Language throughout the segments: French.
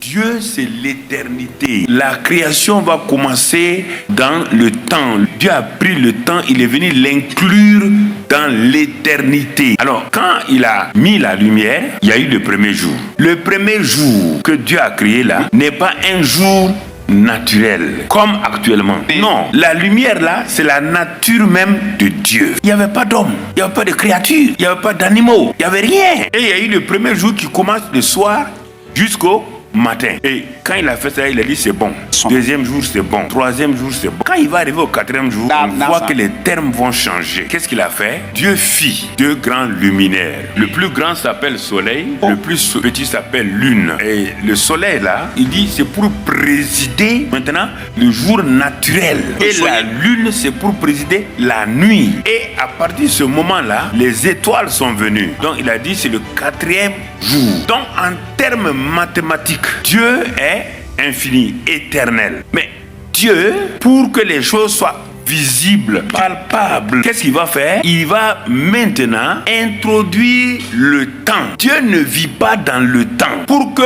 Dieu, c'est l'éternité. La création va commencer dans le temps. Dieu a pris le temps, il est venu l'inclure dans l'éternité. Alors, quand il a mis la lumière, il y a eu le premier jour. Le premier jour que Dieu a créé là n'est pas un jour naturel, comme actuellement. Non, la lumière là, c'est la nature même de Dieu. Il n'y avait pas d'homme, il n'y avait pas de créatures, il n'y avait pas d'animaux, il n'y avait rien. Et il y a eu le premier jour qui commence le soir jusqu'au matin. Et quand il a fait ça, il a dit c'est bon. Deuxième jour, c'est bon. Troisième jour, c'est bon. Quand il va arriver au quatrième jour, on voit que les termes vont changer. Qu'est-ce qu'il a fait? Dieu fit deux grands luminaires. Le plus grand s'appelle soleil, le plus petit s'appelle lune. Et le soleil là, il dit c'est pour présider maintenant le jour naturel. Et la lune, c'est pour présider la nuit. Et à partir de ce moment-là, les étoiles sont venues. Donc il a dit c'est le quatrième jour. Donc en termes mathématiques, Dieu est infini, éternel. Mais Dieu, pour que les choses soient visibles, palpables, qu'est-ce qu'il va faire? Il va maintenant introduire le temps. Dieu ne vit pas dans le temps. Pour que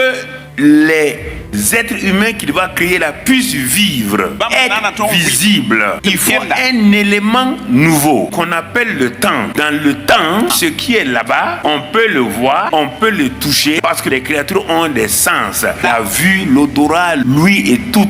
les êtres humains qu'il va créer là puissent vivre, être visibles, il faut un élément nouveau qu'on appelle le temps. Dans le temps, ce qui est là-bas, on peut le voir, on peut le toucher, parce que les créatures ont des sens, la vue, l'odorat, l'ouïe et tout.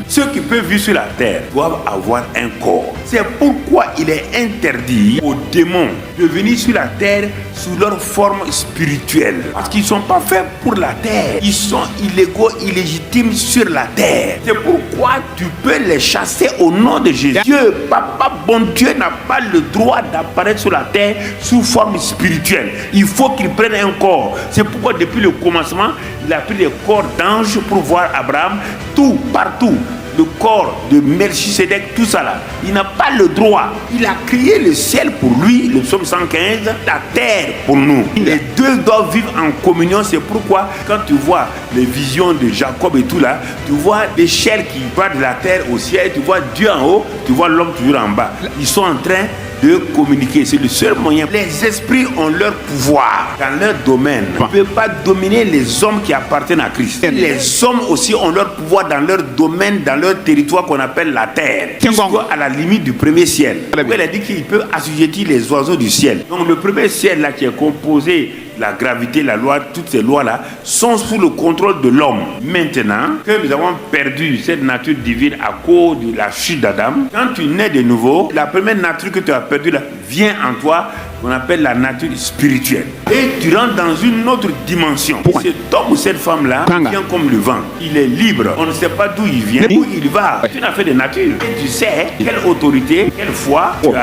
Ceux qui peuvent vivre sur la terre doivent avoir un corps. C'est pourquoi il est interdit aux démons de venir sur la terre sous leur forme spirituelle, parce qu'ils ne sont pas faits pour la terre. Ils sont illégaux, illégitimes sur la terre. C'est pourquoi tu peux les chasser au nom de Jésus. Dieu, Papa bon Dieu, n'a pas le droit d'apparaître sur la terre sous forme spirituelle. Il faut qu'il prenne un corps. C'est pourquoi depuis le commencement, il a pris les corps d'anges pour voir Abraham, tout, partout. Le corps de Melchisedec, tout ça là. Il n'a pas le droit. Il a créé le ciel pour lui, le psaume 115, la terre pour nous. Les deux doivent vivre en communion. C'est pourquoi quand tu vois les visions de Jacob et tout là, tu vois l'échelle qui va de la terre au ciel, tu vois Dieu en haut, tu vois l'homme toujours en bas. Ils sont en train de communiquer. C'est le seul moyen. Les esprits ont leur pouvoir dans leur domaine. On ne peut pas dominer les hommes qui appartiennent à Christ. Les hommes aussi ont leur pouvoir dans leur domaine, dans leur territoire qu'on appelle la terre. Jusqu'à la limite du premier ciel. Elle a dit qu'il peut assujettir les oiseaux du ciel. Donc le premier ciel là qui est composé, la gravité, la loi, toutes ces lois-là sont sous le contrôle de l'homme. Maintenant que nous avons perdu cette nature divine à cause de la chute d'Adam, quand tu nais de nouveau, la première nature que tu as perdue là vient en toi, qu'on appelle la nature spirituelle. Et tu rentres dans une autre dimension. Cet homme ou cette femme-là vient comme le vent. Il est libre. On ne sait pas d'où il vient, où il va. Tu n'as fait de nature. Et tu sais quelle autorité, quelle foi tu as.